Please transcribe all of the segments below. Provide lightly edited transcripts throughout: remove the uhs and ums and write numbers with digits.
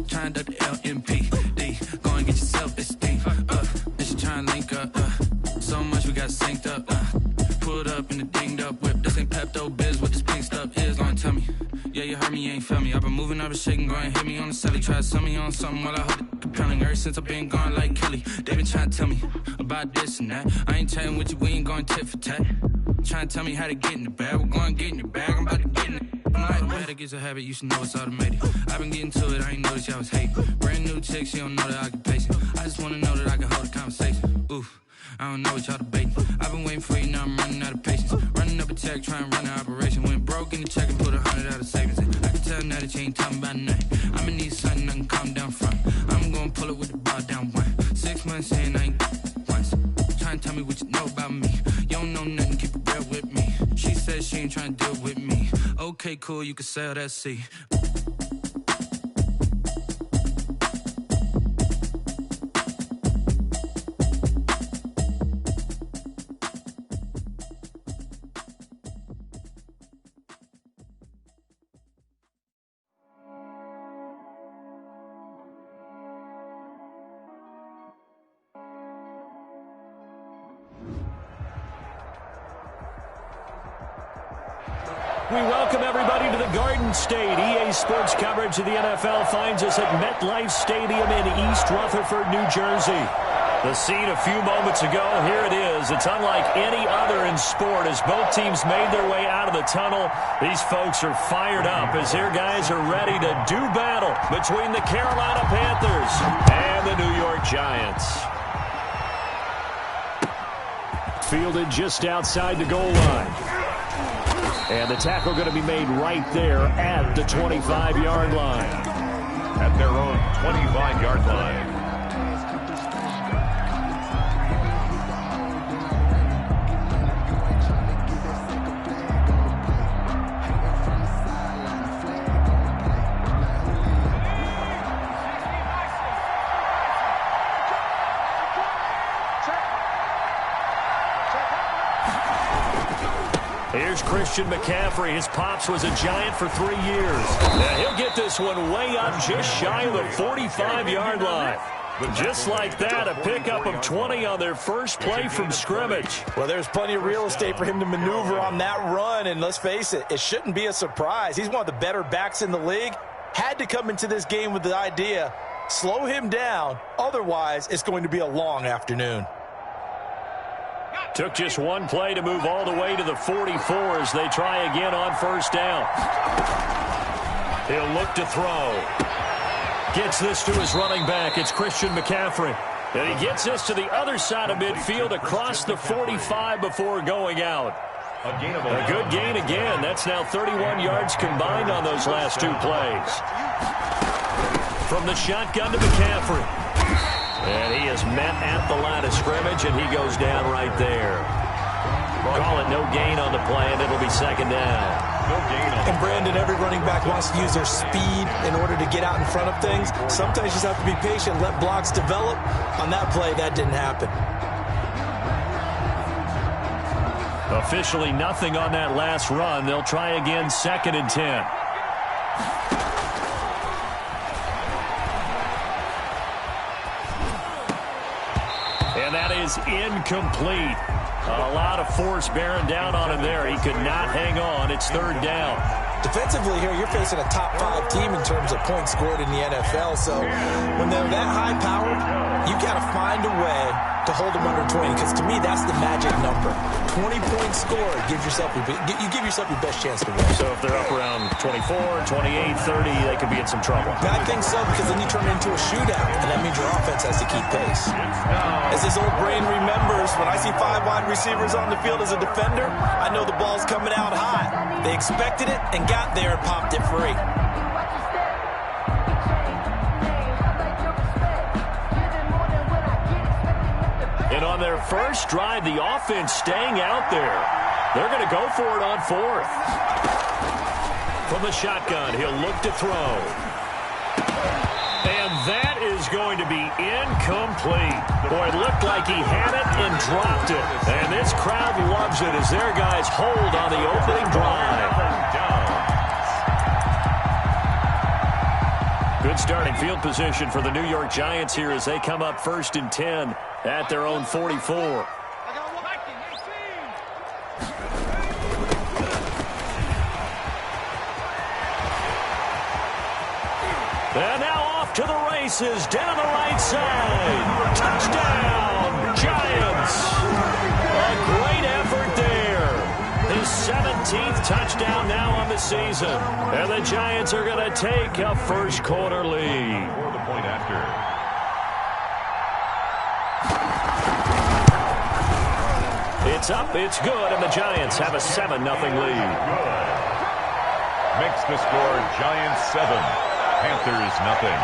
Trying to duck the LMPD. Go and get yourself esteem. Bitch, you trying to link up. So much we got synced up. Pulled up in the dinged up whip. This ain't Pepto Biz. What this pink stuff is. Long tell me. Yeah, you heard me, you ain't felt me. I've been moving, I've been shaking, go and hit me on the celly. Try to sell me on something while I hold it compelling. Ever since I've been gone like Kelly, they been trying to tell me about this and that. I ain't chatting with you, we ain't going tit for tat. Trying to tell me how to get in the bag. We're going to get in the bag, I'm about to get in it. I'm like, automatic is a habit, you should know it's automated. I've been getting to it, I ain't noticed y'all was hating. Brand new chick, she don't know that I can pace it. I just want to know that I can hold a conversation. Oof, I don't know what y'all debating. I've been waiting for you, now I'm running out of patience. Running up a check, trying to run an operation. Went broke in the check and put 100 out of savings. I can tell now that you ain't talking about nothing. I'ma need something I can calm down from. I'm gonna pull it with the bar down one. 6 months in, I ain't once. Trying to tell me what you know about me. You don't know nothing, keep it real with me. She said she ain't trying to deal with me. Okay, cool, you can sell that C. We welcome everybody to the Garden State. EA Sports coverage of the NFL finds us at MetLife Stadium in East Rutherford, New Jersey. The scene a few moments ago, here it is. It's unlike any other in sport as both teams made their way out of the tunnel. These folks are fired up as their guys are ready to do battle between the Carolina Panthers and the New York Giants. Fielded just outside the goal line. And the tackle going to be made right there at the 25-yard line. At their own 25-yard line. Here's Christian McCaffrey. His pops was a Giant for 3 years. Now he'll get this one way up just shy of the 45-yard line. But just like that, a pickup of 20 on their first play from scrimmage. Well, there's plenty of real estate for him to maneuver on that run, and let's face it, it shouldn't be a surprise. He's one of the better backs in the league. Had to come into this game with the idea, slow him down, otherwise it's going to be a long afternoon. Took just one play to move all the way to the 44 as they try again on first down. He'll look to throw. Gets this to his running back. It's Christian McCaffrey. And he gets this to the other side of midfield across the 45 before going out. A good gain again. That's now 31 yards combined on those last two plays. From the shotgun to McCaffrey. And he is met at the line of scrimmage, and he goes down right there. Call it no gain on the play, and it'll be second down. No gain on. And Brandon, every running back wants to use their speed in order to get out in front of things. Sometimes you just have to be patient, let blocks develop. On that play, that didn't happen. Officially nothing on that last run. They'll try again, 2nd and 10. And that is incomplete. A lot of force bearing down on him there. He could not hang on. It's 3rd down. Defensively here, you're facing a top-5 team in terms of points scored in the NFL. So when they're that high-powered, you got to find a way to hold them under 20. Because to me, that's the magic number. 20 points scored gives yourself you give yourself your best chance to win. So if they're up around 24, 28, 30, they could be in some trouble. I think so, because then you turn it into a shootout, and that means your offense has to keep pace. As his old brain remembers, when I see 5 wide receivers on the field as a defender, I know the ball's coming out high. They expected it and got there and popped it free. And on their first drive, the offense staying out there. They're going to go for it on 4th. From the shotgun, he'll look to throw. And that is going to be incomplete. Boy, it looked like he had it and dropped it. And this crowd loves it as their guys hold on the opening drive. Good starting field position for the New York Giants here as they come up 1st and 10 at their own 44. And now off to the races down the right side. Touchdown, Giants. A great effort there. His 17th touchdown now on the season. And the Giants are going to take a first quarter lead. For the point after. It's up, it's good, and the Giants have a 7-0 lead. Good. Makes the score Giants 7, Panthers nothing.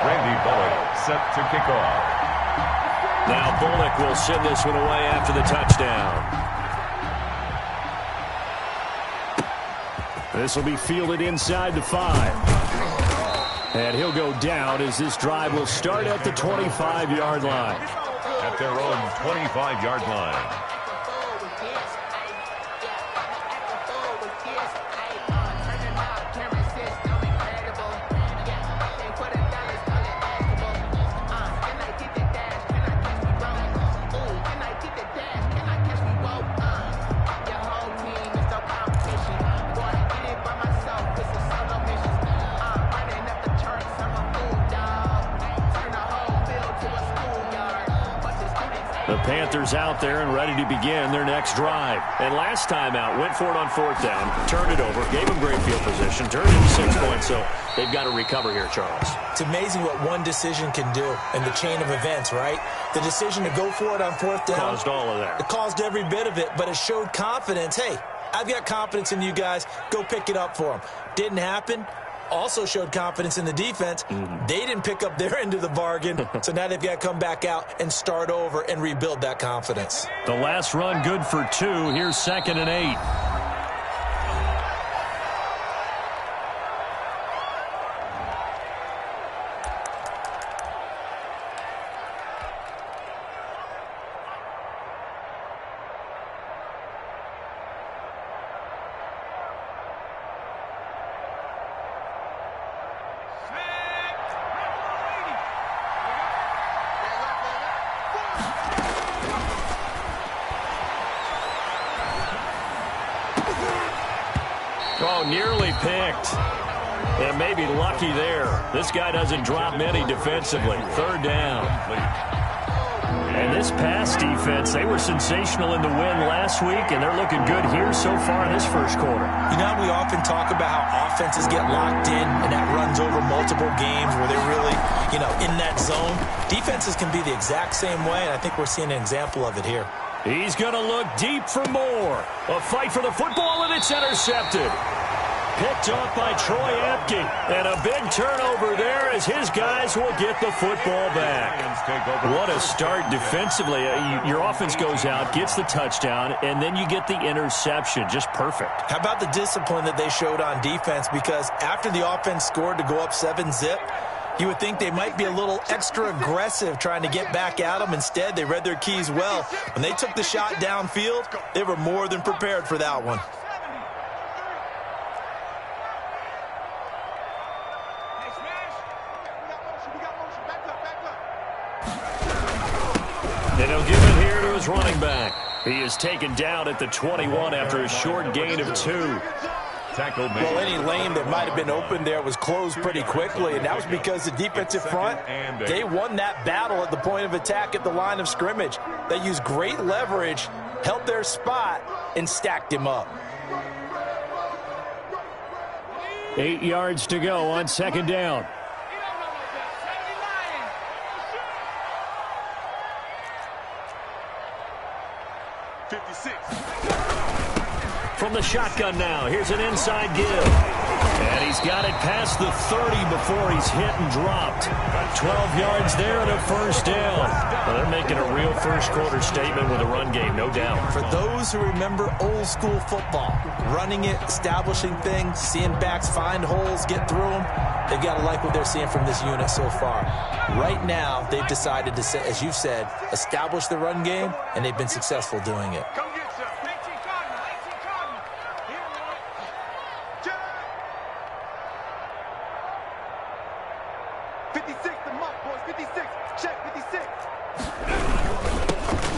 Randy Bullock set to kick off. Now Bullock will send this one away after the touchdown. This will be fielded inside the 5. And he'll go down as this drive will start at the 25-yard line. At their own 25-yard line. The Panthers out there and ready to begin their next drive. And last time out, went for it on 4th down, turned it over, gave them great field position, turned it into 6 points, so they've got to recover here, Charles. It's amazing what one decision can do in the chain of events, right? The decision to go for it on 4th down. Caused all of that. It caused every bit of it, but it showed confidence. Hey, I've got confidence in you guys. Go pick it up for them. Didn't happen. Also showed confidence in the defense. They didn't pick up their end of the bargain, so now they've got to come back out and start over and rebuild that confidence. The last run good for 2. Here's 2nd and 8. Oh, nearly picked. And maybe lucky there. This guy doesn't drop many defensively. 3rd down. And this pass defense, they were sensational in the win last week, and they're looking good here so far in this first quarter. You know, we often talk about how offenses get locked in, and that runs over multiple games where they're really, in that zone. Defenses can be the exact same way, and I think we're seeing an example of it here. He's going to look deep for more. A fight for the football, and it's intercepted. Picked off by Troy Apke. And a big turnover there as his guys will get the football back. What a start defensively. Your offense goes out, gets the touchdown, and then you get the interception. Just perfect. How about the discipline that they showed on defense? Because after the offense scored to go up 7-zip, you would think they might be a little extra aggressive trying to get back at them. Instead, they read their keys well. When they took the shot downfield, they were more than prepared for that one. And he'll give it here to his running back. He is taken down at the 21 after a short gain of 2. Tackle made. Well, any lane that might have been open there was closed pretty quickly, and that was because the defensive front, they won that battle at the point of attack at the line of scrimmage. They used great leverage, held their spot, and stacked him up. 8 yards to go on 2nd down. From the shotgun now, here's an inside give. And he's got it past the 30 before he's hit and dropped. 12 yards there and a first down. Well, they're making a real first quarter statement with a run game, no doubt. For those who remember old school football, running it, establishing things, seeing backs find holes, get through them, they've got to like what they're seeing from this unit so far. Right now, they've decided to, as you said, establish the run game, and they've been successful doing it. 56, the mark, boys. 56. Check 56.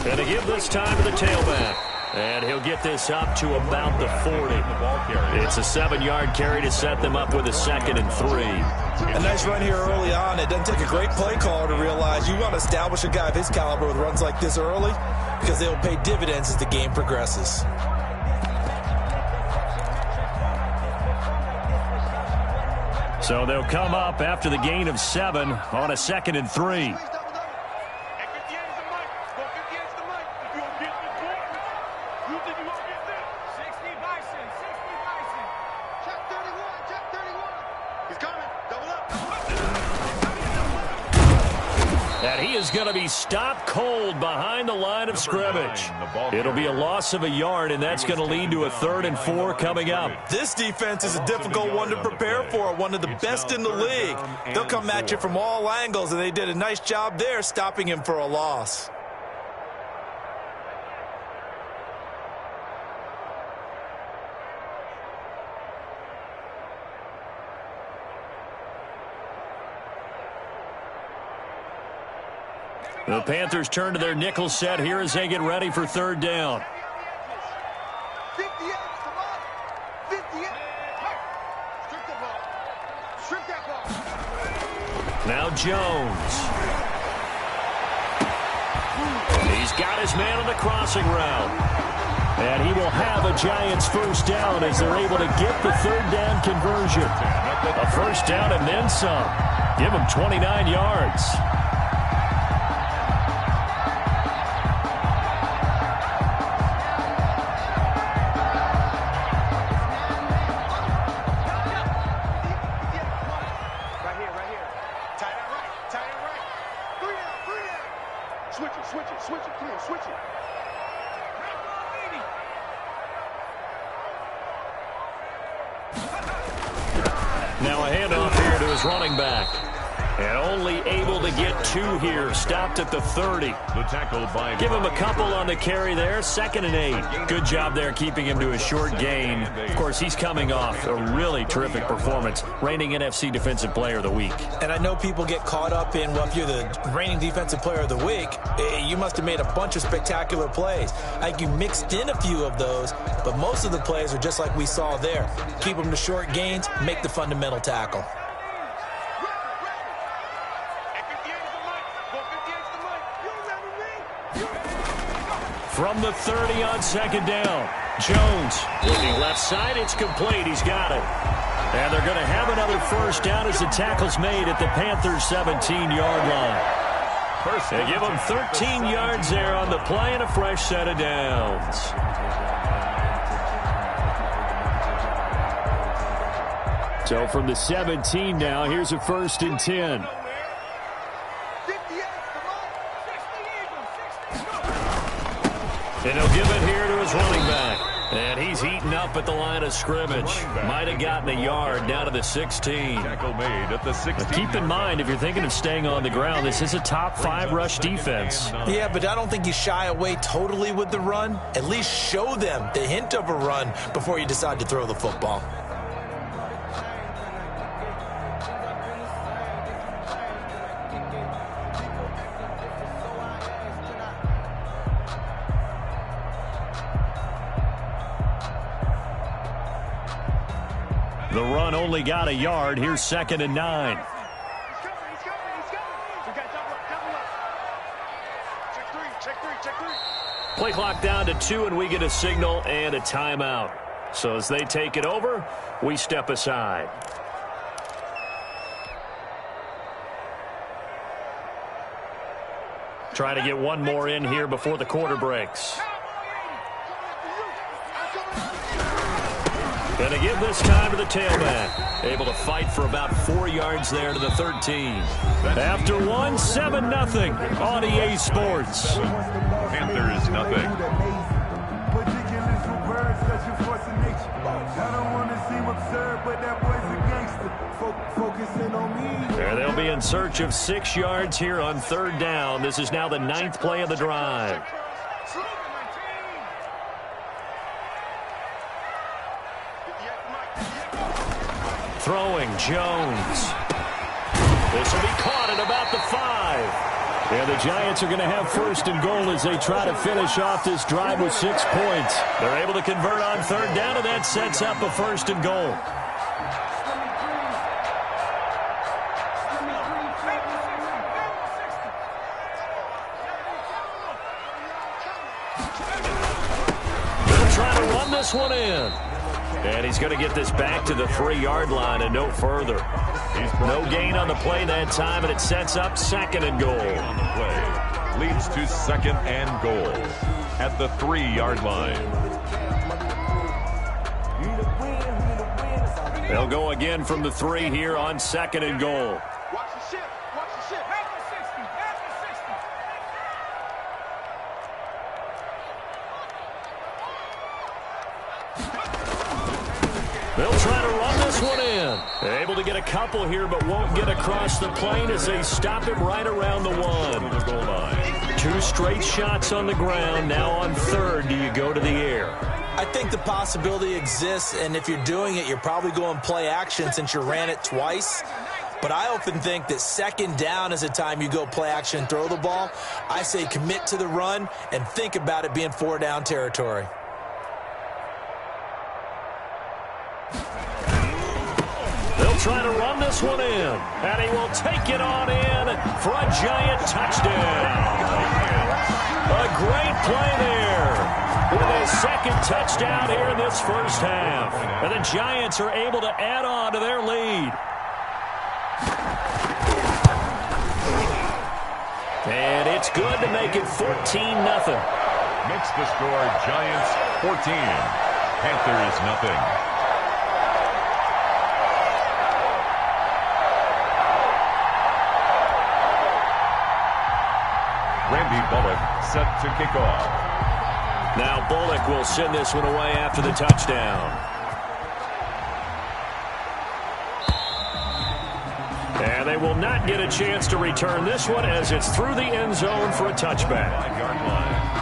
And to give this time to the tailback. And he'll get this up to about the 40. It's a 7-yard carry to set them up with a 2nd and 3. A nice run here early on. It doesn't take a great play caller to realize you want to establish a guy of his caliber with runs like this early because they'll pay dividends as the game progresses. So they'll come up after the gain of 7 on a 2nd and 3. And he is going to be stopped cold behind the line of scrimmage. It'll be a loss of a yard, and that's going to lead to a 3rd and 4 coming up. This defense is a difficult one to prepare for, one of the best in the league. They'll come at you from all angles, and they did a nice job there stopping him for a loss. The Panthers turn to their nickel set here as they get ready for 3rd down. 58, come on. 58. Strip the ball. Strip that ball. Now Jones. He's got his man on the crossing route. And he will have a Giants 1st down as they're able to get the 3rd down conversion. A 1st down and then some. Give him 29 yards. Now a handoff here to his running back. And only able to get 2 here. Stopped at the 30. The tackle by Give him a couple on the carry there. 2nd and 8. Good job there keeping him to a short gain. Of course, he's coming off a really terrific performance. Reigning NFC Defensive Player of the Week. And I know people get caught up in, well, if you're the reigning Defensive Player of the Week, you must have made a bunch of spectacular plays. I think you mixed in a few of those, but most of the plays are just like we saw there. Keep them to short gains, make the fundamental tackle. From the 30 on 2nd down. Jones looking left side. It's complete. He's got it. And they're going to have another 1st down as the tackle's made at the Panthers' 17-yard line. They give him 13 yards there on the play and a fresh set of downs. So from the 17 now, here's a 1st and 10. And he'll give it here to his running back. And he's heating up at the line of scrimmage. Might have gotten a yard down to the 16. Tackle made at the 16. But keep in mind, if you're thinking of staying on the ground, this is a top 5 rush defense. Yeah, but I don't think you shy away totally with the run. At least show them the hint of a run before you decide to throw the football. The run only got a yard. Here's 2nd and 9. Play clock down to 2, and we get a signal and a timeout. So as they take it over, we step aside. Trying to get one more in here before the quarter breaks. Going to give this time to the tailback. Able to fight for about 4 yards there to the 13. After one, 7-0 on EA Sports. Panthers nothing. And they'll be in search of 6 yards here on 3rd down. This is now the 9th play of the drive. Throwing, Jones. This will be caught at about the 5. And the Giants are going to have first and goal as they try to finish off this drive with 6 points. They're able to convert on third down, and that sets up a first and goal. They'll try to run this one in. And he's going to get this back to the 3-yard line and no further. No gain on the play that time, and it sets up second and goal. On the play leads to second and goal at the 3-yard line. They'll go again from the 3 here on second and goal. Watch the ship. Watch the ship. Back to 60. Back to 60. They'll try to run this one in. They're able to get a couple here, but won't get across the plane as they stop him right around the 1. The goal line. 2 straight shots on the ground. Now on third, do you go to the air? I think the possibility exists, and if you're doing it, you're probably going play action since you ran it twice. But I often think that second down is the time you go play action and throw the ball. I say commit to the run and think about it being 4-down territory. They'll try to run this one in, and he will take it on in for a Giant touchdown. A great play there with a second touchdown here in this first half. And the Giants are able to add on to their lead. And it's good to make it 14-0. Makes the score Giants 14, Panthers nothing. Randy Bullock set to kick off. Now Bullock will send this one away after the touchdown. And they will not get a chance to return this one as it's through the end zone for a touchback. 5-yard line.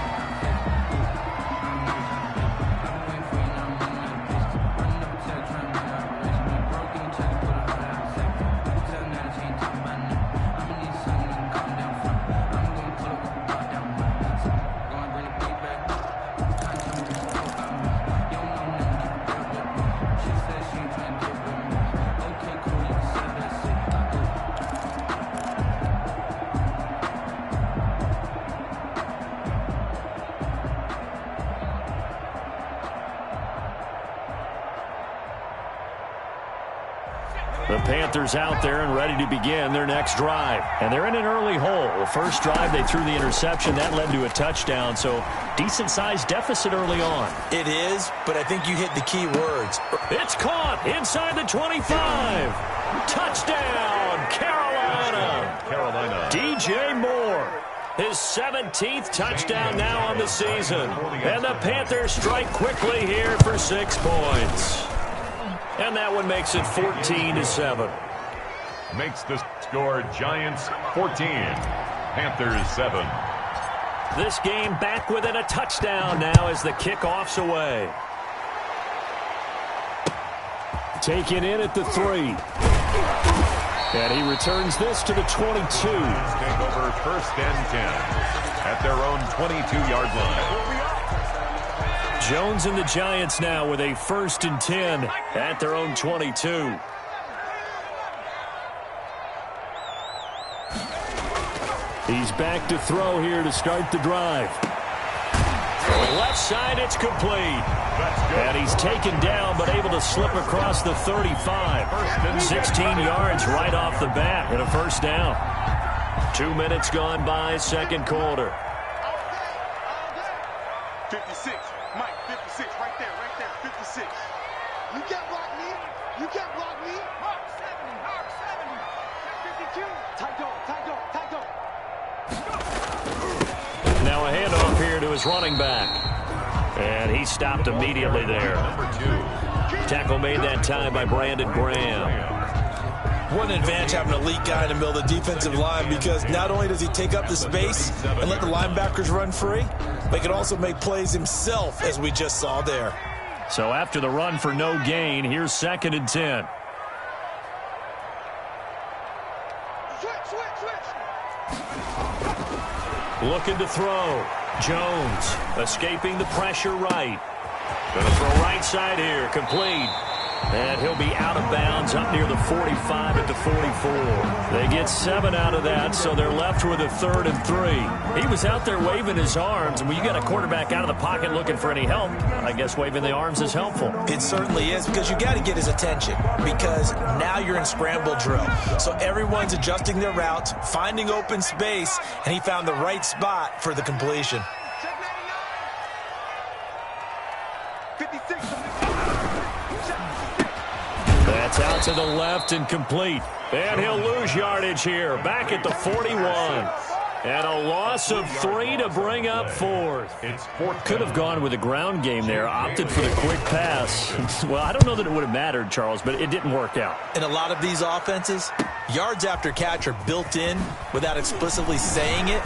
The Panthers out there and ready to begin their next drive. And they're in an early hole. The first drive, they threw the interception. That led to a touchdown, so decent-sized deficit early on. It is, but I think you hit the key words. It's caught inside the 25. Touchdown, Carolina. DJ Moore. His 17th touchdown now on the season. And the Panthers strike quickly here for 6 points. And that one makes it 14-7. Makes the score Giants 14, Panthers 7. This game back within a touchdown now as the kickoff's away. Taken in at the 3. And he returns this to the 22. Take over first and 10 at their own 22-yard line. Jones and the Giants now with a first and 10 at their own 22. He's back to throw here to start the drive. Throwing left side, it's complete. And he's taken down but able to slip across the 35. 16 yards right off the bat and a first down. 2 minutes gone by, second quarter. 56. Mike, 56. Right there. 56. You can't block me. Mark 70. 52. Tight go. Now a handoff here to his running back. And he stopped immediately there. Number 2. Tackle made that time by Brandon Graham. What an advantage having an elite guy in the middle of the defensive line, because not only does he take up the space and let the linebackers run free, but he can also make plays himself, as we just saw there. So after the run for no gain, here's second and 10. Looking to throw. Jones escaping the pressure right. Going to throw right side here. Complete. And he'll be out of bounds up near the 45 at the 44. They get 7 out of that, so they're left with a 3rd and 3. He was out there waving his arms, and when you got a quarterback out of the pocket looking for any help, I guess waving the arms is helpful. It certainly is, because you got to get his attention, because now you're in scramble drill. So everyone's adjusting their routes, finding open space, and he found the right spot for the completion. That's out to the left and complete. And he'll lose yardage here. Back at the 41. And a loss of 3 to bring up 4th. Could have gone with a ground game there. Opted for the quick pass. Well, I don't know that it would have mattered, Charles, but it didn't work out. In a lot of these offenses, yards after catch are built in without explicitly saying it.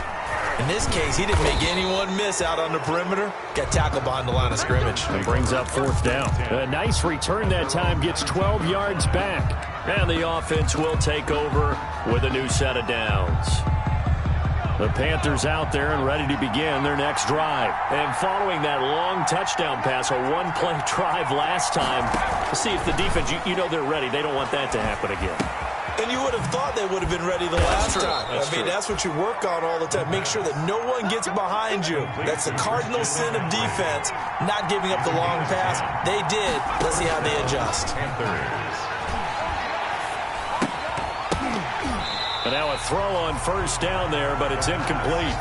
In this case, he didn't make anyone miss out on the perimeter. Got tackled behind the line of scrimmage. It brings up 4th down. A nice return that time, gets 12 yards back. And the offense will take over with a new set of downs. The Panthers out there and ready to begin their next drive. And following that long touchdown pass, a one-play drive last time, to see if the defense, you know they're ready. They don't want that to happen again. And you would have thought they would have been ready the last time. I mean, that's what you work on all the time. Make sure that no one gets behind you. That's the cardinal sin of defense, not giving up the long pass. They did. Let's see how they adjust. And now a throw on 1st down there, but it's incomplete.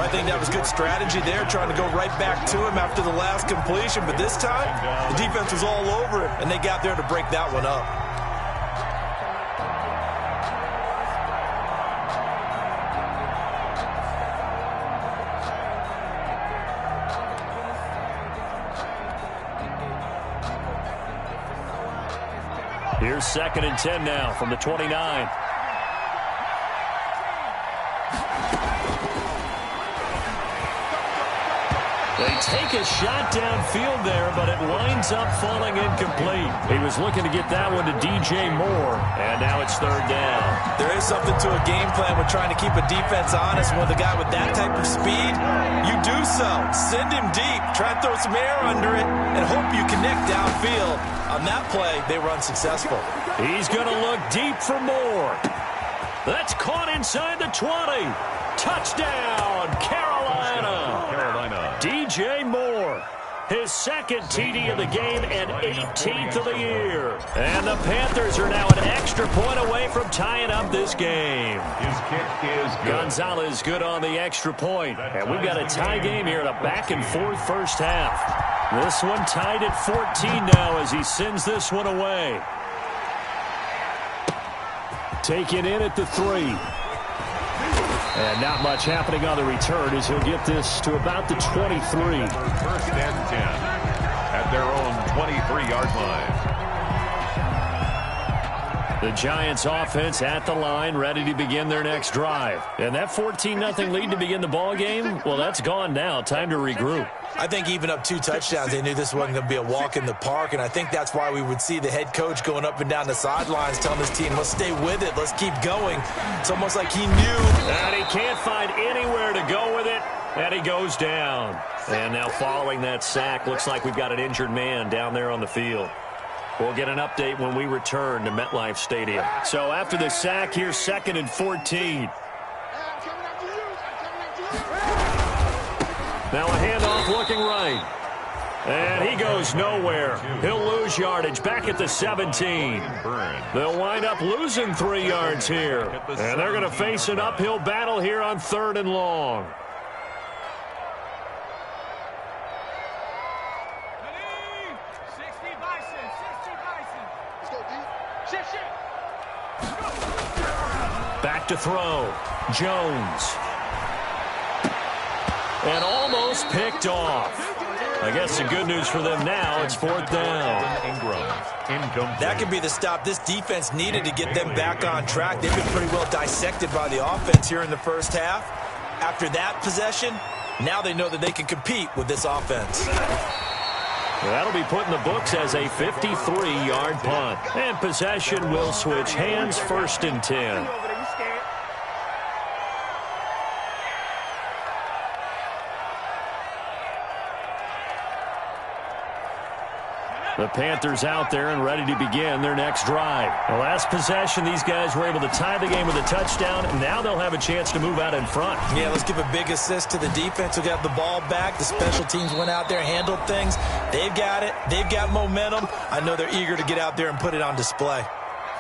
I think that was good strategy there, trying to go right back to him after the last completion. But this time, the defense was all over it, and they got there to break that one up. Here's 2nd and 10 now from the 29. They take a shot downfield there, but it winds up falling incomplete. He was looking to get that one to DJ Moore, and now it's 3rd down. There is something to a game plan with trying to keep a defense honest. When the guy with that type of speed, you do so. Send him deep, try and throw some air under it, and hope you connect downfield. On that play, they were unsuccessful. He's going to look deep for Moore. That's caught inside the 20. Touchdown, Carolina. DJ Moore, his 2nd TD of the game and 18th of the year. And the Panthers are now an extra point away from tying up this game. His kick is good. Gonzalez good on the extra point. And we've got a tie game here in a back-and-forth first half. This one tied at 14 now as he sends this one away. Taken in at the 3. And not much happening on the return as he'll get this to about the 23. 1st and 10 at their own 23-yard line. The Giants offense at the line, ready to begin their next drive. And that 14-0 lead to begin the ball game, well, that's gone now. Time to regroup. I think even up 2 touchdowns, they knew this wasn't going to be a walk in the park, and I think that's why we would see the head coach going up and down the sidelines telling his team, let's stay with it, let's keep going. It's almost like he knew. And he can't find anywhere to go with it, and he goes down. And now following that sack, looks like we've got an injured man down there on the field. We'll get an update when we return to MetLife Stadium. So after the sack, here's 2nd and 14. Now a handoff looking right. And he goes nowhere. He'll lose yardage back at the 17. They'll wind up losing 3 yards here. And they're going to face an uphill battle here on 3rd and long. Back to throw. Jones. And almost picked off. I guess the good news for them now, it's 4th down. That could be the stop this defense needed to get them back on track. They've been pretty well dissected by the offense here in the first half. After that possession, now they know that they can compete with this offense. That'll be put in the books as a 53-yard punt. And possession will switch hands, 1st and 10. Panthers out there and ready to begin their next drive. The last possession, these guys were able to tie the game with a touchdown, and now they'll have a chance to move out in front. Yeah, let's give a big assist to the defense who got the ball back. The special teams went out there, handled things. They've got it. They've got momentum. I know they're eager to get out there and put it on display.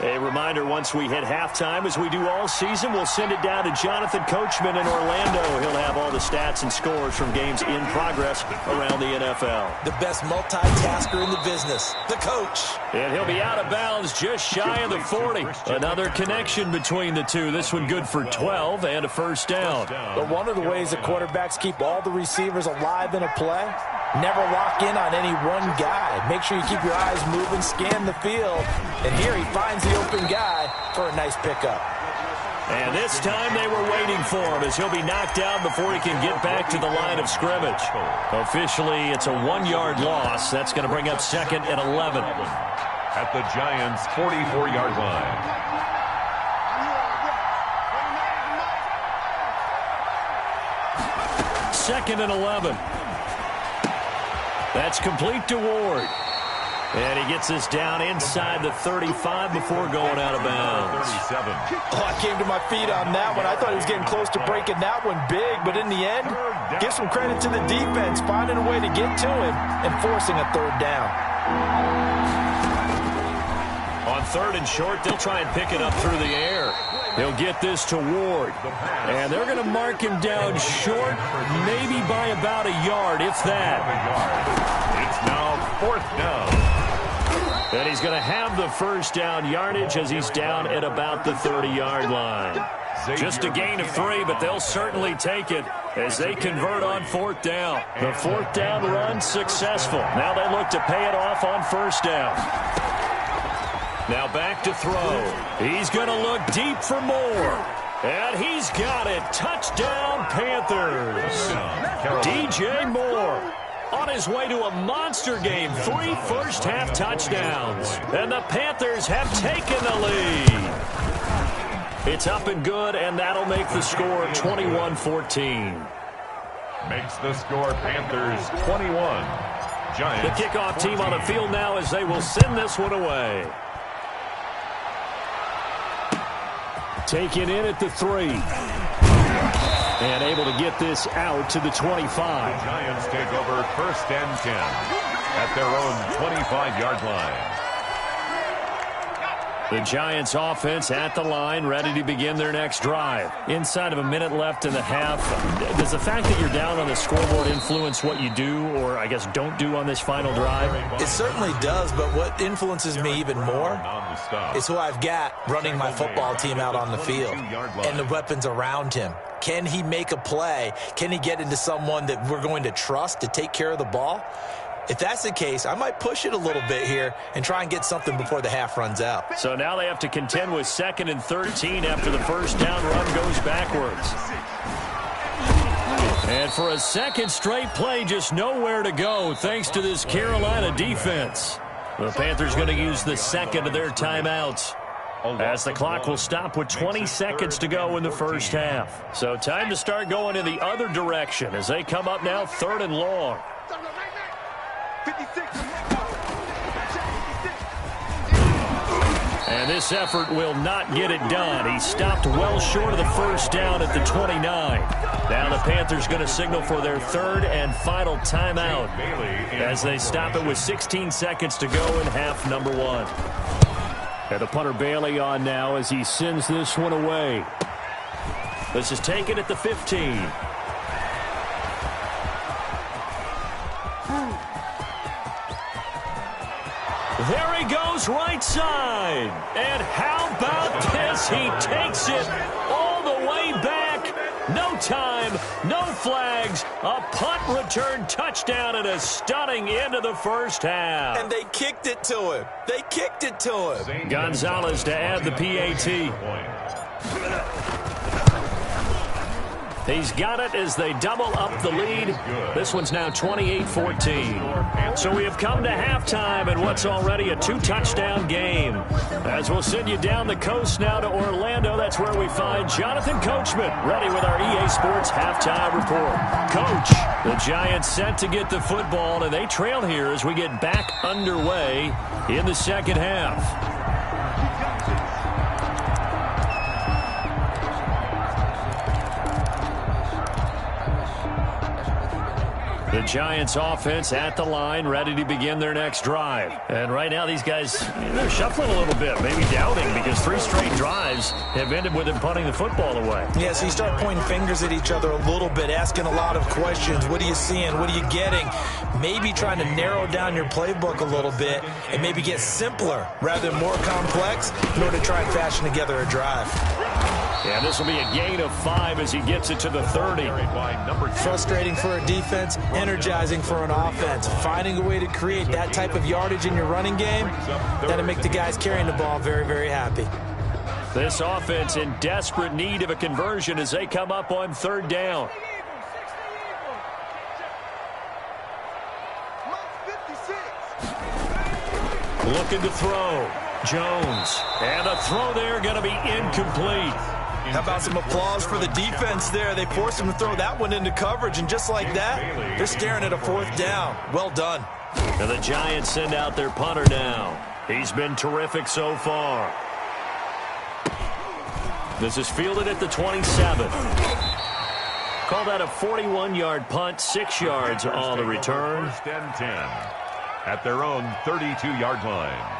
A reminder, once we hit halftime, as we do all season, we'll send it down to Jonathan Coachman in Orlando. He'll have all the stats and scores from games in progress around the NFL. The best multitasker in the business, the coach. And he'll be out of bounds just shy of the 40. Another connection between the two. This one good for 12 and a first down. But one of the ways that quarterbacks keep all the receivers alive in a play, never lock in on any one guy. Make sure you keep your eyes moving, scan the field. And here he finds the open guy for a nice pickup. And this time they were waiting for him as he'll be knocked down before he can get back to the line of scrimmage. Officially, it's a 1-yard loss. That's going to bring up second and 11. At the Giants' 44-yard line. Second and 11. That's complete to Ward. And he gets us down inside the 35 before going out of bounds. 37. Oh, I came to my feet on that one. I thought he was getting close to breaking that one big, but in the end, give some credit to the defense, finding a way to get to him and forcing a third down. On third and short, they'll try and pick it up through the air. He'll get this to Ward. And they're going to mark him down short, maybe by about a yard, if that. It's now fourth down. And he's going to have the first down yardage as he's down at about the 30-yard line. Just a gain of 3, but they'll certainly take it as they convert on fourth down. The fourth down run successful. Now they look to pay it off on first down. Now back to throw. He's going to look deep for more. And he's got it. Touchdown, Panthers. DJ Moore on his way to a monster game. 3 first-half touchdowns. And the Panthers have taken the lead. It's up and good, and that'll make the score 21-14. Makes the score Panthers 21. Giants. The kickoff team on the field now as they will send this one away. Taken in at the 3. And able to get this out to the 25. The Giants take over first and 10 at their own 25-yard line. The Giants offense at the line, ready to begin their next drive. Inside of a minute left in the half, does the fact that you're down on the scoreboard influence what you do, or I guess don't do on this final drive? It certainly does, but what influences me even more is who I've got running my football team out on the field and the weapons around him. Can he make a play? Can he get into someone that we're going to trust to take care of the ball? If that's the case, I might push it a little bit here and try and get something before the half runs out. So now they have to contend with 2nd and 13 after the first down run goes backwards. And for a second straight play, just nowhere to go thanks to this Carolina defense. The Panthers going to use the second of their timeouts, as the clock will stop with 20 seconds to go in the first half. So time to start going in the other direction as they come up now 3rd and long. And this effort will not get it done. He stopped well short of the first down at the 29. Now the Panthers going to signal for their 3rd and final timeout as they stop it with 16 seconds to go in half number 1. And the punter Bailey on now as he sends this one away. This is taken at the 15. There he goes, right side. And how about this? He takes it all the way back. No time, no flags. A punt return touchdown and a stunning end of the first half. And they kicked it to him. They kicked it to him. Gonzalez to add the PAT. He's got it as they double up the lead. This one's now 28-14. So we have come to halftime in what's already a 2-touchdown game. As we'll send you down the coast now to Orlando, that's where we find Jonathan Coachman ready with our EA Sports halftime report. Coach, the Giants set to get the football, and they trail here as we get back underway in the second half. The Giants offense at the line, ready to begin their next drive. And right now these guys, they're shuffling a little bit, maybe doubting, because 3 straight drives have ended with them punting the football away. Yeah, so you start pointing fingers at each other a little bit, asking a lot of questions. What are you seeing? What are you getting? Maybe trying to narrow down your playbook a little bit and maybe get simpler rather than more complex in order to try and fashion together a drive. Yeah, this will be a gain of 5 as he gets it to the 30. Frustrating for a defense, energizing for an offense. Finding a way to create that type of yardage in your running game, that'll make the guys carrying the ball very, very happy. This offense in desperate need of a conversion as they come up on 3rd down. Looking to throw. Jones. And a throw there going to be incomplete. How about some applause for the defense there? They forced him to throw that one into coverage, and just like that, they're staring at a 4th down. Well done. And the Giants send out their punter now. He's been terrific so far. This is fielded at the 27. Call that a 41-yard punt, 6 yards on the return. 1st and 10 at their own 32-yard line.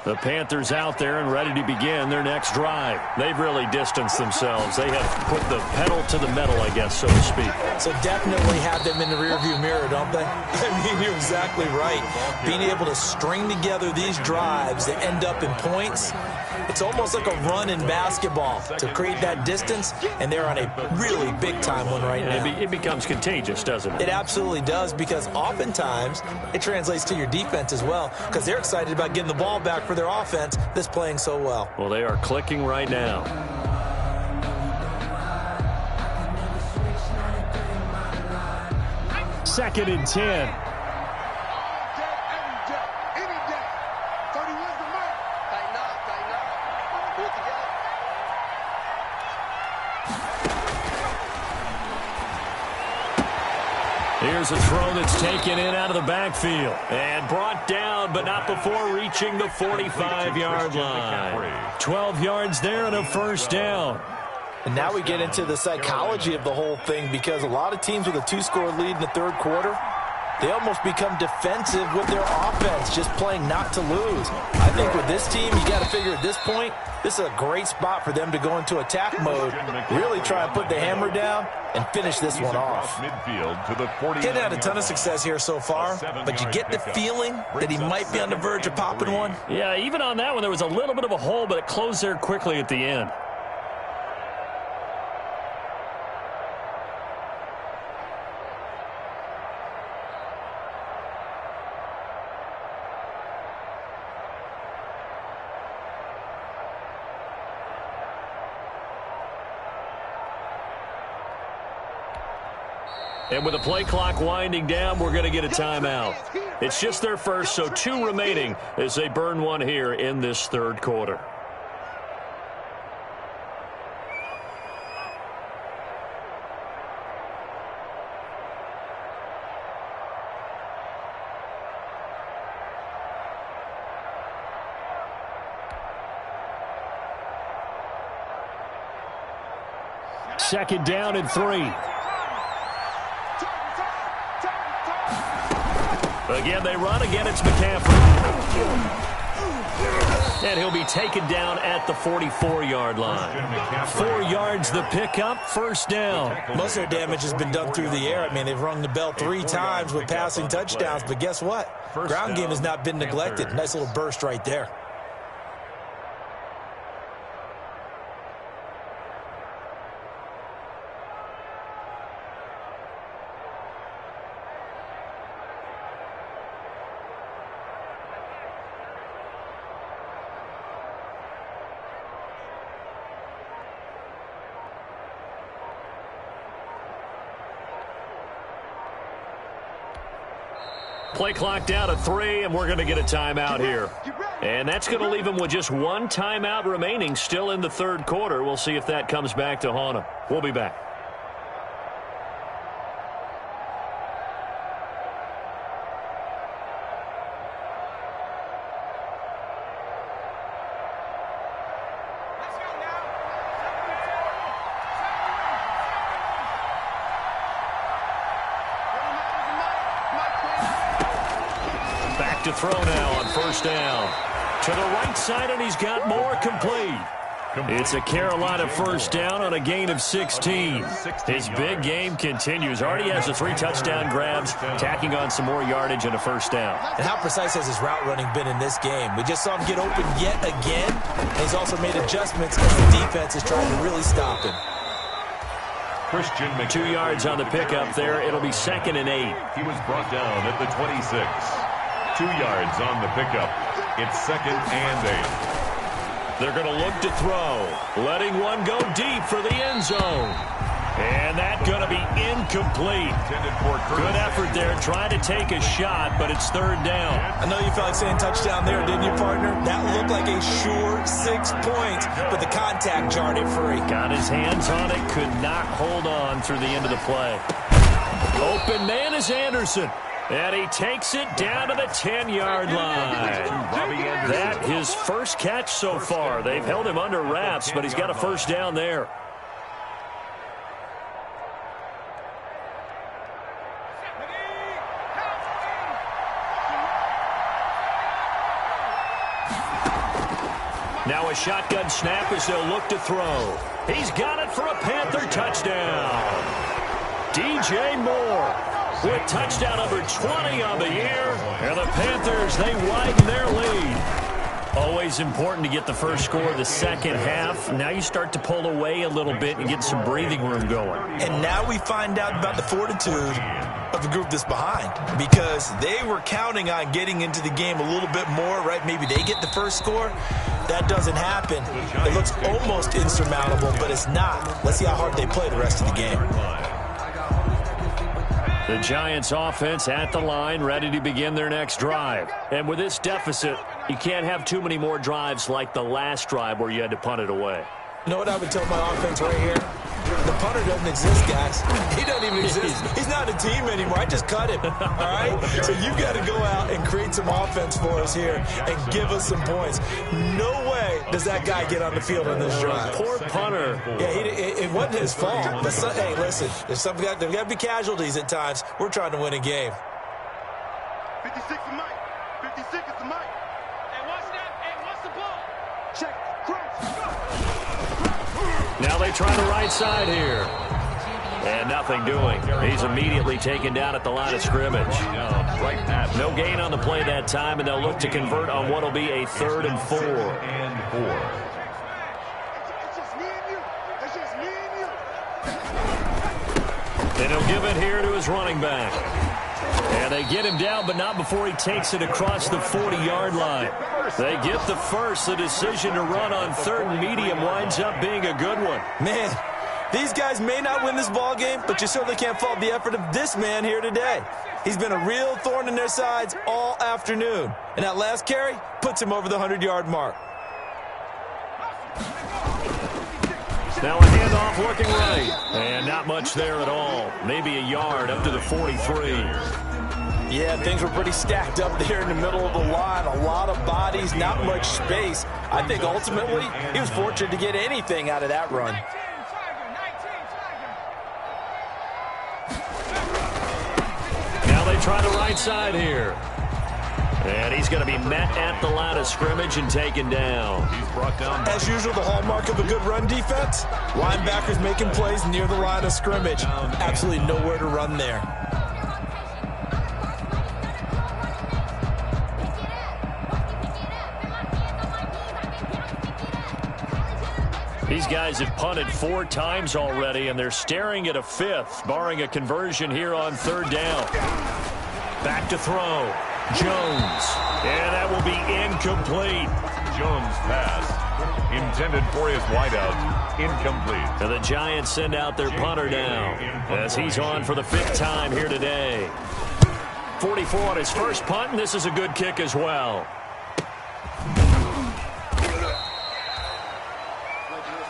The Panthers out there and ready to begin their next drive. They've really distanced themselves. They have put the pedal to the metal, I guess, so to speak. So definitely have them in the rearview mirror, don't they? I mean, you're exactly right. Being able to string together these drives that end up in points, it's almost like a run in basketball to create that distance, and they're on a really big-time one right now. It becomes contagious, doesn't it? It absolutely does, because oftentimes it translates to your defense as well, because they're excited about getting the ball back for their offense that's playing so well. Well, they are clicking right now. Second and 10. Here's a throw that's taken in out of the backfield and brought down, but not before reaching the 45-yard line. 12 yards there and a 1st down. And now we get into the psychology of the whole thing, because a lot of teams with a 2-score lead in the 3rd quarter, they almost become defensive with their offense, just playing not to lose. I think with this team, you got to figure at this point, this is a great spot for them to go into attack mode, really try and put the hammer down and finish this one off. He's had a ton of success here so far, but you get the feeling that he might be on the verge of popping one. Yeah, even on that one, there was a little bit of a hole, but it closed there quickly at the end. And with the play clock winding down, we're going to get a timeout. It's just their first, so 2 remaining as they burn one here in this 3rd quarter. Second down and 3. Again, they run. Again, it's McCaffrey. And he'll be taken down at the 44-yard line. 4 yards the pickup, first down. Most of their damage has been done through the air. I mean, they've rung the bell 3 times with passing touchdowns, but guess what? Ground game has not been neglected. Nice little burst right there. Play clock down to 3, and we're going to get a timeout here. And that's going to leave them with just 1 timeout remaining still in the third quarter. We'll see if that comes back to haunt them. We'll be back. To throw now on first down. To the right side, and he's got more complete. It's a Carolina first down on a gain of 16. His big game continues. Already has the 3 touchdown grabs, tacking on some more yardage and a first down. And how precise has his route running been in this game? We just saw him get open yet again. And he's also made adjustments as the defense is trying to really stop him. 2 yards on the pickup there. It'll be 2nd and 8. He was brought down at the 26. 2 yards on the pickup. It's 2nd and 8. They're going to look to throw. Letting one go deep for the end zone. And that's going to be incomplete. Good effort there trying to take a shot, but it's 3rd down. I know you felt like saying touchdown there, didn't you, partner? That looked like a sure 6 points, but the contact jarred it free. Got his hands on it, could not hold on through the end of the play. Open man is Anderson. And he takes it down to the 10-yard line. That his first catch so far. They've held him under wraps, but he's got a first down there. Now a shotgun snap as they'll look to throw. He's got it for a Panther touchdown. DJ Moore with touchdown number 20 on the year. And the Panthers, they widen their lead. Always important to get the first score of the second half. Now you start to pull away a little bit and get some breathing room going. And now we find out about the fortitude of the group that's behind, because they were counting on getting into the game a little bit more, right? Maybe they get the first score. That doesn't happen. It looks almost insurmountable, but it's not. Let's see how hard they play the rest of the game. The Giants offense at the line, ready to begin their next drive. And with this deficit, you can't have too many more drives like the last drive where you had to punt it away. You know what I would tell my offense right here? The punter doesn't exist, guys. He doesn't even exist. He's not a team anymore. I just cut him, all right? So you got to go out and create some offense for us here and give us some points. No way does that guy get on the field on this drive. Poor punter. Yeah, it wasn't his fault. But hey, listen, there's got to be casualties at times. We're trying to win a game. 56 is Mike. 56 is the Mike. Hey, watch that. Hey, watch the ball. Check. Cross. Now they try the right side here. And nothing doing. He's immediately taken down at the line of scrimmage. No gain on the play that time, and they'll look to convert on what will be a 3rd and 4. It's just me and you. It's just me and you. And he'll give it here to his running back. And they get him down, but not before he takes it across the 40-yard line. They get the first. The decision to run on 3rd and medium winds up being a good one. Man, these guys may not win this ball game, but you certainly can't fault the effort of this man here today. He's been a real thorn in their sides all afternoon. And that last carry puts him over the 100-yard mark. Now a handoff looking right. And not much there at all. Maybe a yard up to the 43. Yeah, things were pretty stacked up there in the middle of the line. A lot of bodies, not much space. I think ultimately he was fortunate to get anything out of that run. Now they try the right side here. And he's going to be met at the line of scrimmage and taken down. He's brought down. As usual, the hallmark of a good run defense, linebackers making plays near the line of scrimmage. Absolutely nowhere to run there. These guys have punted 4 times already, and they're staring at a 5th, barring a conversion here on 3rd down. Back to throw. Jones. And that will be incomplete. Jones' pass intended for his wideout. Incomplete. And the Giants send out their punter now as he's on for the 5th time here today. 44 on his first punt, and this is a good kick as well.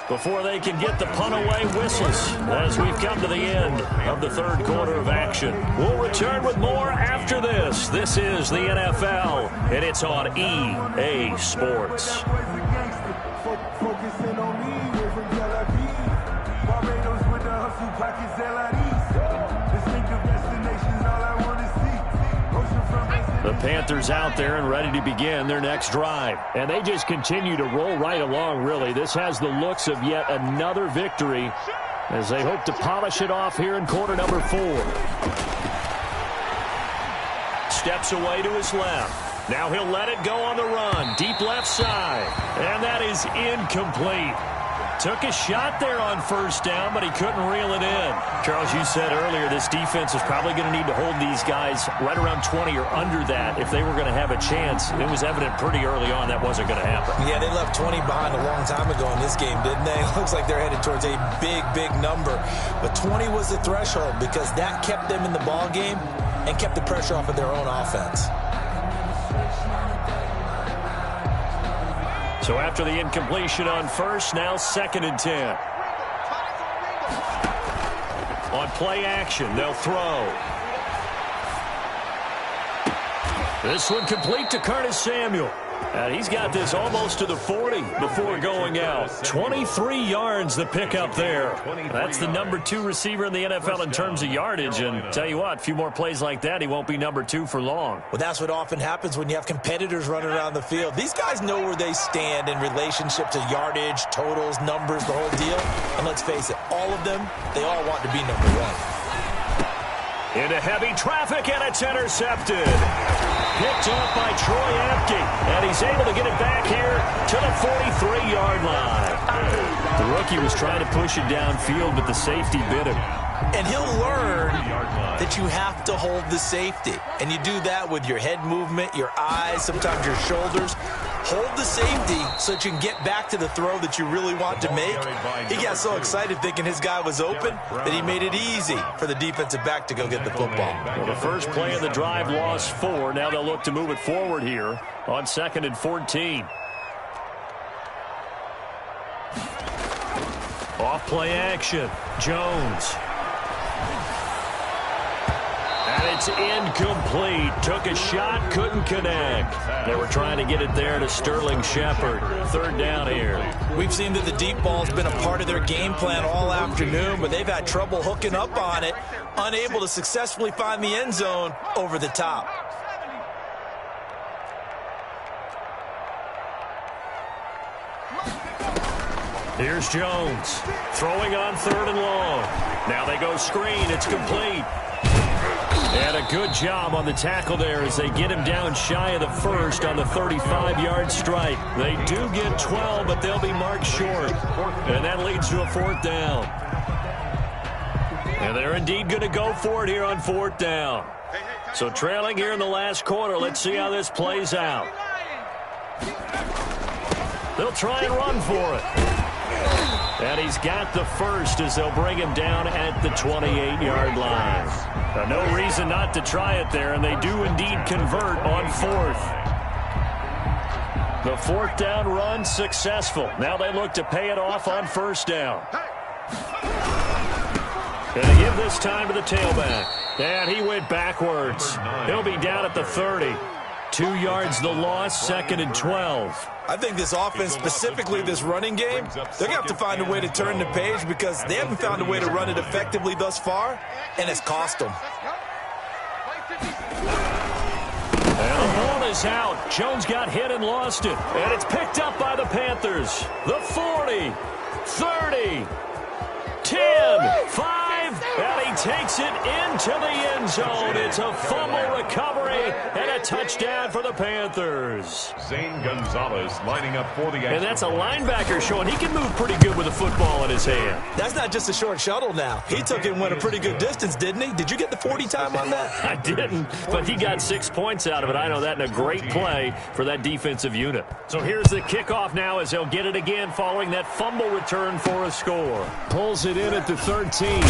Before they can get the punt away, whistles as we've come to the end of the 3rd quarter of action. We'll return with more after this. This is the NFL, and it's on EA Sports. The Panthers out there and ready to begin their next drive. And they just continue to roll right along, really. This has the looks of yet another victory as they hope to polish it off here in quarter number 4. Steps away to his left. Now he'll let it go on the run. Deep left side. And that is incomplete. Took a shot there on 1st down, but he couldn't reel it in. Charles, you said earlier this defense is probably going to need to hold these guys right around 20 or under that if they were going to have a chance. It was evident pretty early on that wasn't going to happen. Yeah, they left 20 behind a long time ago in this game, didn't they? Looks like they're headed towards a big, big number. But 20 was the threshold because that kept them in the ball game and kept the pressure off of their own offense. So after the incompletion on 1st, now 2nd and 10. On play action, they'll throw. This one complete to Curtis Samuel. And he's got this almost to the 40 before going out. 23 yards the pickup there. That's the number 2 receiver in the NFL in terms of yardage. And tell you what, a few more plays like that, he won't be number 2 for long. Well, that's what often happens when you have competitors running around the field. These guys know where they stand in relationship to yardage, totals, numbers, the whole deal. And let's face it, all of them, they all want to be number 1. Into heavy traffic, and it's intercepted. Picked off by Troy Apke, and he's able to get it back here to the 43-yard line. The rookie was trying to push it downfield, but the safety bit him. And he'll learn that you have to hold the safety. And you do that with your head movement, your eyes, sometimes your shoulders. Hold the safety so that you can get back to the throw that you really want to make. He got so excited thinking his guy was open that he made it easy for the defensive back to go get the football. Well, the first play of the drive lost 4. Now they'll look to move it forward here on 2nd and 14. Off play action. Jones. And it's incomplete. Took a shot, couldn't connect. They were trying to get it there to Sterling Shepard. 3rd down here. We've seen that the deep ball's been a part of their game plan all afternoon, but they've had trouble hooking up on it, unable to successfully find the end zone over the top. Here's Jones, throwing on 3rd and long. Now they go screen, it's complete. And a good job on the tackle there as they get him down shy of the 1st on the 35-yard strike. They do get 12, but they'll be marked short. And that leads to a 4th down. And they're indeed going to go for it here on 4th down. So trailing here in the last quarter, let's see how this plays out. They'll try and run for it. And he's got the 1st as they'll bring him down at the 28-yard line. No reason not to try it there, and they do indeed convert on 4th. The 4th down run successful. Now they look to pay it off on 1st down. Gonna give this time to the tailback. And he went backwards. He'll be down at the 30. 2 yards the loss, 2nd and 12. I think this offense, specifically this running game, they're going to have to find a way to turn the page because they haven't found a way to run it effectively thus far, and it's cost them. And the ball is out. Jones got hit and lost it. And it's picked up by the Panthers. The 40, 30, 10, 5, and he takes it into the end zone. It's a fumble recovery and a touchdown for the Panthers. Zane Gonzalez lining up for the extra. And that's a linebacker showing he can move pretty good with a football in his hand. That's not just a short shuttle now. He took it and went a pretty good distance, didn't he? Did you get the 40 time on that? I didn't, but he got 6 points out of it. I know that, and a great play for that defensive unit. So here's the kickoff now as they'll get it again following that fumble return for a score. Pulls it in at the 13.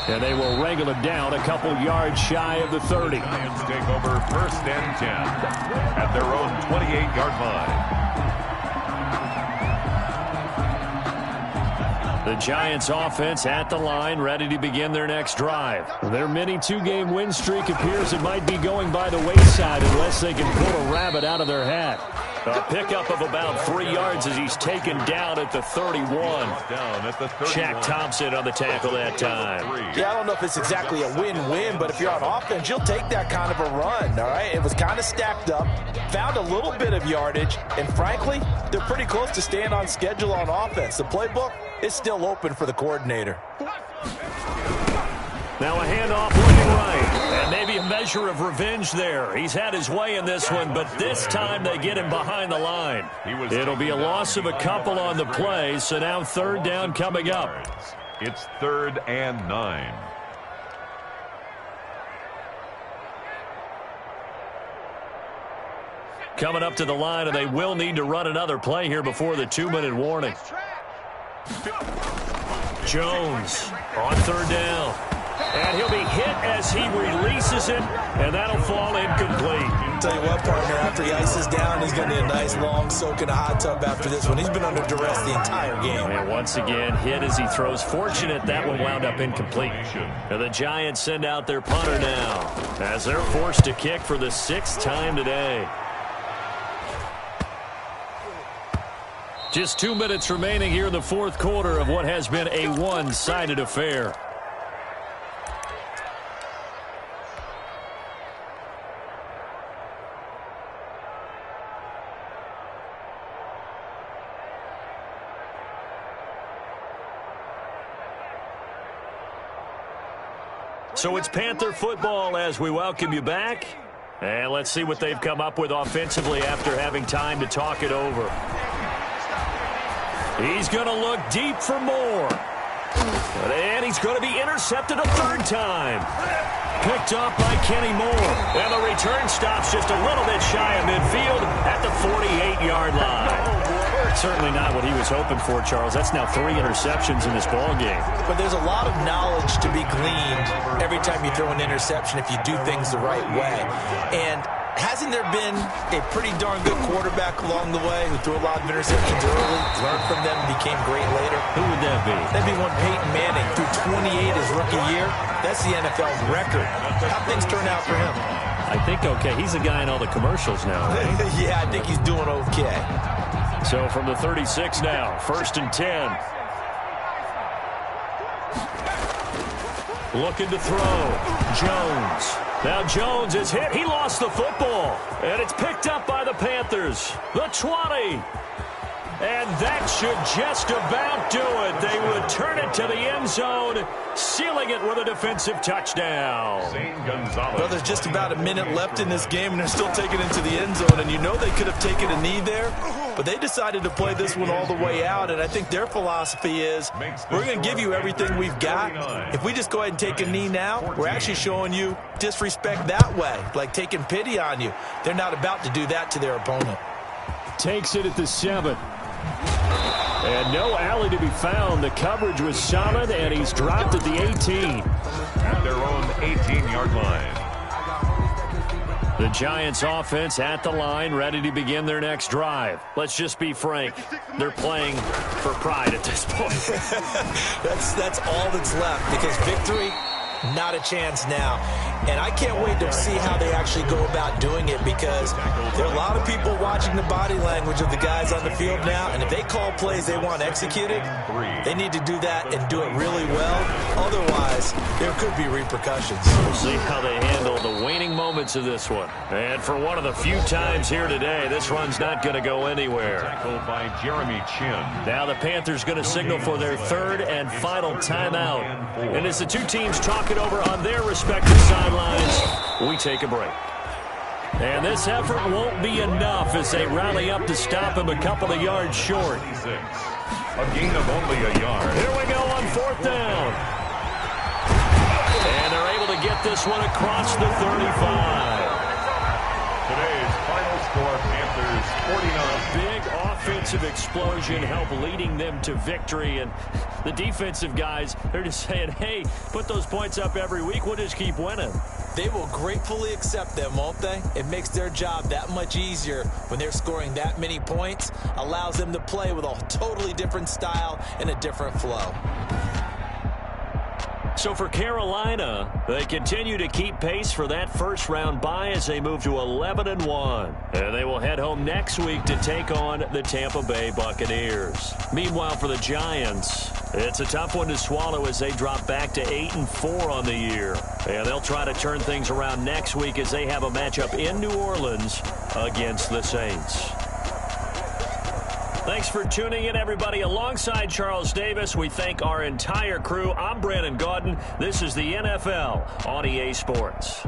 And they will wrangle it down a couple yards shy of the 30. Giants take over 1st and 10 at their own 28-yard line. The Giants offense at the line, ready to begin their next drive. Their mini 2-game win streak appears it might be going by the wayside unless they can pull a rabbit out of their hat. A pickup of about 3 yards as he's taken down at the 31. Down at the 31. Shaq Thompson on the tackle that time. Yeah, I don't know if it's exactly a win-win, but if you're on offense, you'll take that kind of a run, all right? It was kind of stacked up, found a little bit of yardage, and frankly, they're pretty close to staying on schedule on offense. The playbook is still open for the coordinator. Now a handoff looking right, and maybe a measure of revenge there. He's had his way in this one, but this time they get him behind the line. It'll be a loss of a couple on the play, so now 3rd down coming up. It's 3rd and 9. Coming up to the line, and they will need to run another play here before the 2-minute warning. Jones on 3rd down. And he'll be hit as he releases it, and that'll fall incomplete. I'll tell you what, partner, after he ices down, he's going to need a nice long soak in a hot tub after this one. He's been under duress the entire game. And once again, hit as he throws. Fortunate that one wound up incomplete. And the Giants send out their punter now as they're forced to kick for the 6th time today. Just 2 minutes remaining here in the 4th quarter of what has been a one-sided affair. So it's Panther football as we welcome you back. And let's see what they've come up with offensively after having time to talk it over. He's going to look deep for more. And he's going to be intercepted a 3rd time. Picked off by Kenny Moore. And the return stops just a little bit shy of midfield at the 48-yard line. Certainly not what he was hoping for, Charles. That's now 3 interceptions in this ballgame. But there's a lot of knowledge to be gleaned every time you throw an interception if you do things the right way. And hasn't there been a pretty darn good quarterback along the way who threw a lot of interceptions early, learned from them, and became great later? Who would that be? That'd be one Peyton Manning threw 28 his rookie year. That's the NFL's record. How things turn out for him? I think okay. He's the guy in all the commercials now, right? Yeah, I think he's doing okay. So from the 36 now, 1st and 10. Looking to throw. Jones. Now Jones is hit. He lost the football. And it's picked up by the Panthers. The 20. And that should just about do it. They would turn it to the end zone, sealing it with a defensive touchdown. Zane Gonzalez. Well, there's just about a minute left in this game, and they're still taking it to the end zone. And you know they could have taken a knee there, but they decided to play this one all the way out. And I think their philosophy is, we're going to give you everything we've got. If we just go ahead and take a knee now, we're actually showing you disrespect that way, like taking pity on you. They're not about to do that to their opponent. Takes it at the 7. And no alley to be found. The coverage was solid, and he's dropped at the 18. At their own 18-yard line. The Giants offense at the line, ready to begin their next drive. Let's just be frank. They're playing for pride at this point. That's all that's left, because victory Not a chance now. And I can't wait to see how they actually go about doing it, because there are a lot of people watching the body language of the guys on the field now, and if they call plays they want executed, they need to do that and do it really well. Otherwise, there could be repercussions. We'll see how they handle the waning moments of this one. And for one of the few times here today, this run's not going to go anywhere. Tackled by Jeremy Chin. Now the Panthers going to signal for their third and final timeout. And as the two teams talk it over on their respective sidelines, we take a break. And this effort won't be enough as they rally up to stop him a couple of yards short. A gain of only a yard. Here we go on fourth down. And they're able to get this one across the 35. Today's final score, Panthers 49. Big offensive explosion help leading them to victory. And the defensive guys, they're just saying, hey, put those points up every week. We'll just keep winning. They will gratefully accept them, won't they? It makes their job that much easier when they're scoring that many points. Allows them to play with a totally different style and a different flow. So for Carolina, they continue to keep pace for that first-round bye as they move to 11-1. And they will head home next week to take on the Tampa Bay Buccaneers. Meanwhile, for the Giants, it's a tough one to swallow as they drop back to 8-4 on the year. And they'll try to turn things around next week as they have a matchup in New Orleans against the Saints. Thanks for tuning in, everybody. Alongside Charles Davis, we thank our entire crew. I'm Brandon Gaudin. This is the NFL on EA Sports.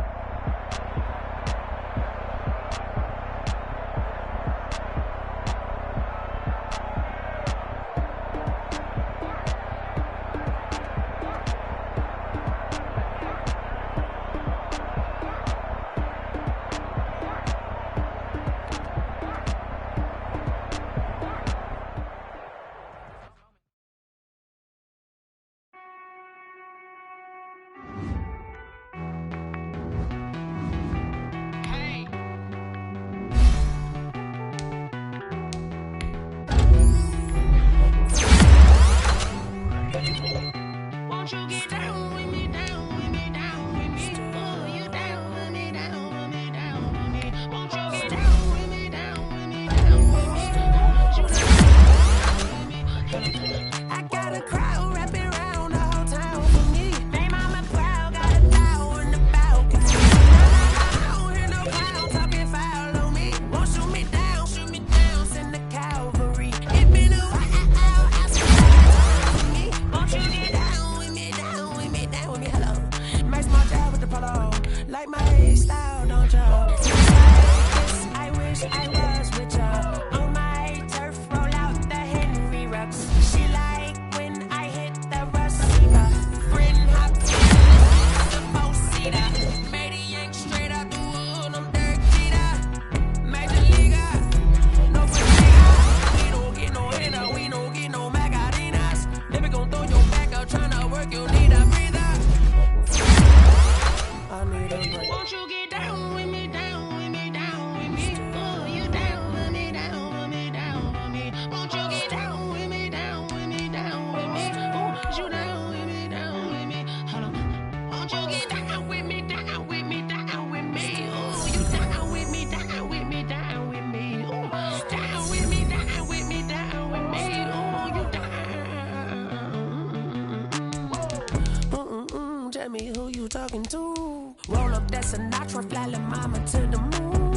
Tell me who you talking to. Roll up that Sinatra, fly la mama to the moon.